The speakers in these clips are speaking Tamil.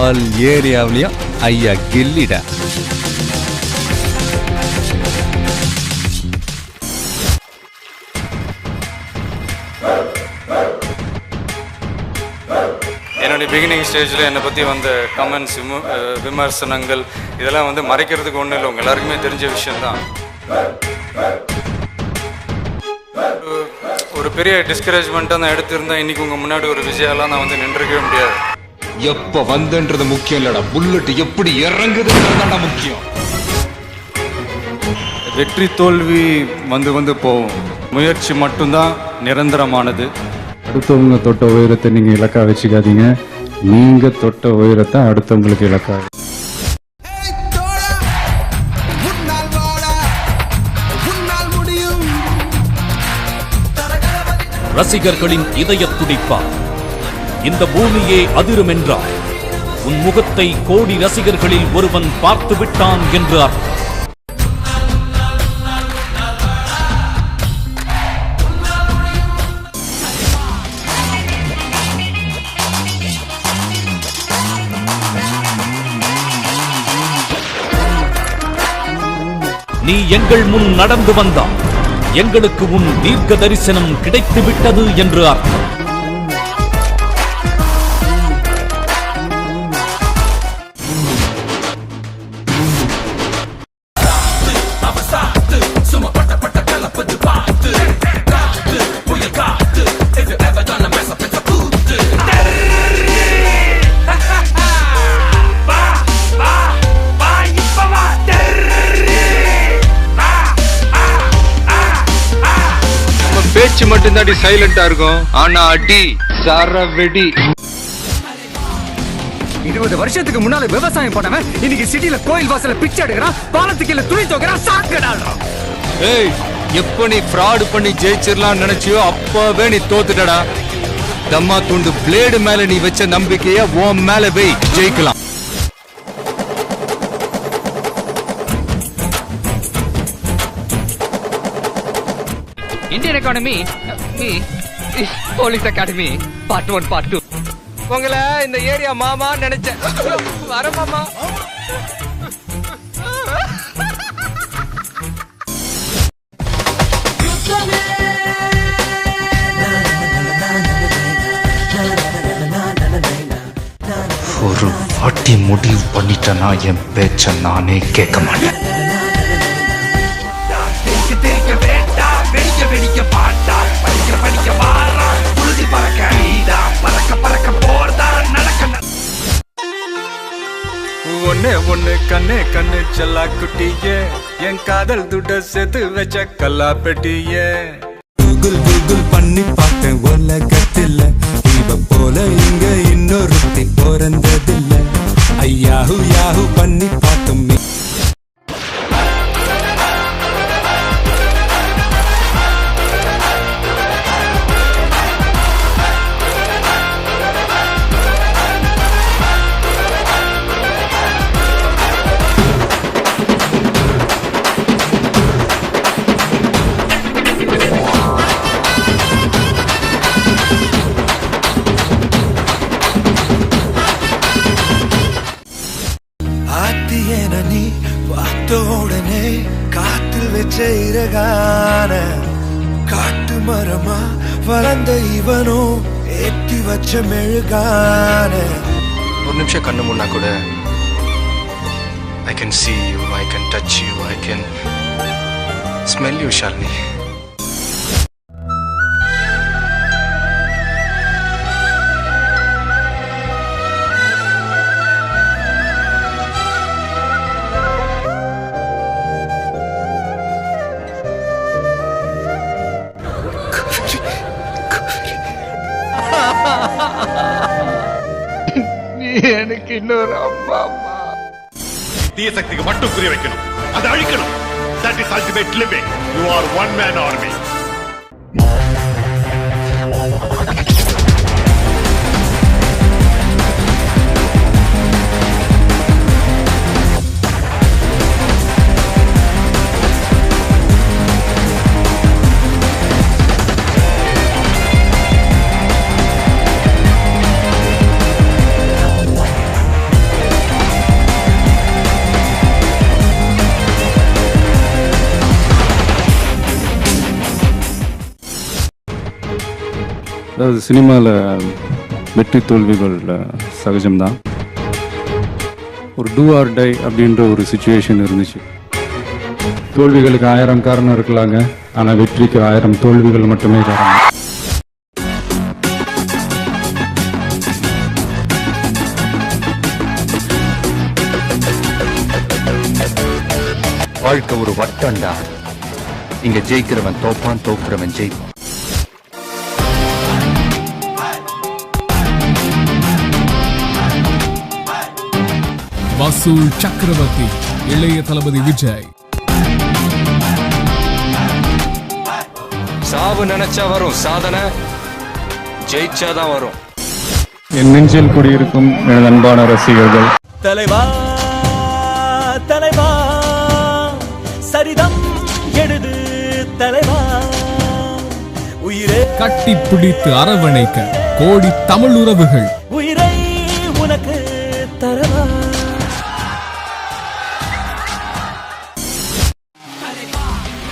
ஆல் ஏரியாவிலையும் ஐயா கில்லிடா. என்னுடைய பிகினிங் ஸ்டேஜில் என்னை பற்றி வந்த கமெண்ட்ஸ், விமர்சனங்கள் இதெல்லாம் வந்து மறைக்கிறதுக்கு ஒன்றும் இல்லை, உங்கள் எல்லாருக்குமே தெரிஞ்ச விஷயந்தான். ஒரு பெரிய டிஸ்கரேஜ்மெண்ட்டாக நான் எடுத்திருந்தேன். இன்றைக்கி உங்கள் முன்னாடி ஒரு விஜயாலாம் நான் வந்து நின்றுக்கவே முடியாது. எப்போ வந்துன்றது முக்கியம் இல்லடா, புல்லட் எப்படி இறங்குதுன்றதுதான் முக்கியம். வெற்றி தோல்வி வந்து வந்து போகும், முயற்சி மட்டும்தான் நிரந்தரமானது. அடுத்தவங்க தொட்ட உயரத்தை நீங்க இலக்கா வச்சுக்காதீங்க, நீங்க தொட்ட உயரத்தை அடுத்தவங்களுக்கு இலக்கா. ரசிகர்களின் இதய துடிப்பா இந்த பூமியே அதிரும் என்றார். உன் முகத்தை கோடி ரசிகர்களில் ஒருவன் பார்த்து விட்டான் என்று அர்த்தம். நீ எங்கள் முன் நடந்து வந்தால் எங்களுக்கு உன் தீர்க்க தரிசனம் கிடைத்து விட்டது என்று அர்த்தம். பேச்சு மட்டும்தான் சைலண்டா இருக்கும், ஆனா அடி சரவெடி. 20 வருஷத்துக்கு முன்னால விவசாயம் பண்ணவன் இன்னைக்கு சிட்டில கோயில் வாசல பிச்சை எடுக்கிறான், பாலத்துக்கு துணி தோக்கிறான், சாக்கடாடுறான். ஏய், எப்ப நீ ஃப்ராட் பண்ணி ஜெயிச்சிடலாம் நினைச்சியோ அப்பவே நீ தோத்துட்டடா. தம்மா துண்டு பிளேடு மேல நீ வச்ச நம்பிக்கைய உன் மேல வை, ஜெயிக்கலாம். Indian economy police academy part 1 part 2. உங்களை இந்த ஏரியா மாமா நினைச்சேன். வர மாமா. ஒரு வாட்டி முடிவு பண்ணிட்டேன்னா என் பேச்ச நானே கேட்க மாட்டேன். ஒண்ணு ஒண்ணு கண்ணு கண்ணு செல்லா குட்டியே, என் காதல் துட்ட சேர்த்து வச்ச கல்லா பெட்டியே. கூகுள் கூகுள் பண்ணி பார்த்தேன் உலகத்தில் இவ போல இங்க இன்னொருத்தி பிறந்ததில்லை. ஐயாஹு யாஹு பண்ணி பார்த்தோம். நீ பார்த்த உடனே காத்தில் வச்ச இறகான காட்டு மரமா வளர்ந்த இவனோ ஏற்றி வச்ச மெழுகான. ஒரு நிமிஷம் கண்ணு முன்னா கூட I can see you, I can touch you, I can smell you, Shalini. எனக்கு இன்னொரு அம்மா. தீய சக்திக்கு மட்டும் புரிய வைக்கணும், அதை அழிக்கணும். That is ultimate living. You are one man army. அதாவது சினிமாவில் வெற்றி தோல்விகள் சகஜம்தான். ஒரு டூ ஆர் டை அப்படின்ற ஒரு சுச்சுவேஷன் இருந்துச்சு. தோல்விகளுக்கு 1000 காரணம் இருக்கலாங்க, ஆனால் வெற்றிக்கு 1000 தோல்விகள் மட்டுமே காரணம். வாழ்க்கை ஒரு வட்டம்டா. இங்க ஜெயிக்கிறவன் தோப்பான், தோக்குறவன் ஜெயிப்பான். வசூல் சக்கரவர்த்தி, இளைய தளபதி விஜய். சாவு நினைச்சா வரும், சாதனை ஜெயிச்சாதான் வரும். என் நெஞ்சில் குடியிருக்கும் எனது அன்பான ரசிகர்கள், தலைவா தலைவா சரிதம் எழுது தலைவா, உயிரே கட்டி பிடித்து அரவணைக்க கோடி தமிழ் உறவுகள், உயிரை உனக்கு தரவா.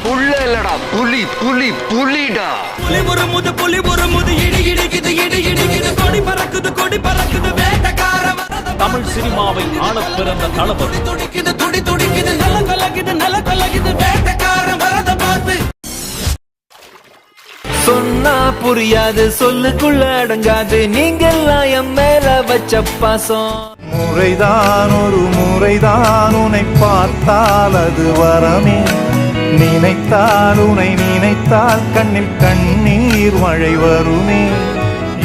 புள்ள இல்லடா, புலி புலி புலிடா. புலி ஒரு முது இடி இடிக்குது இடி இடிக்குது, கொடி பறக்குது வேட்டக்கார தமிழ் சினிமாவை ஆளப் பிறந்த தளபதி. துடிக்குது நல கலகுது வேட்டக்கார வரத பார்த்து. சொன்னா புரியாது, சொல்லுக்குள்ள அடங்காது, நீங்கெல்லாம் என் மேல வச்ச பாசம். முறைதான் ஒரு முறைதான் உன்னை பார்த்தால் அது வரமே, நினைத்தால் உன்னை நினைத்தால் கண்ணில் கண்ணீர் மழை வருமே.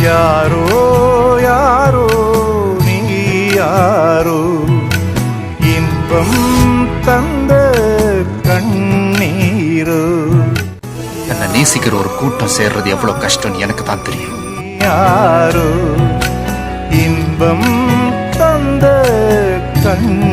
யாரோ யாரோ நீ யாரோ, இன்பம் தந்த கண்ணீரோ. என்னை நேசிக்கிற ஒரு கூட்டம் சேர்றது எவ்வளவு கஷ்டம் எனக்கு தான் தெரியும். யாரோ இன்பம் தந்த கண்ணீரோ.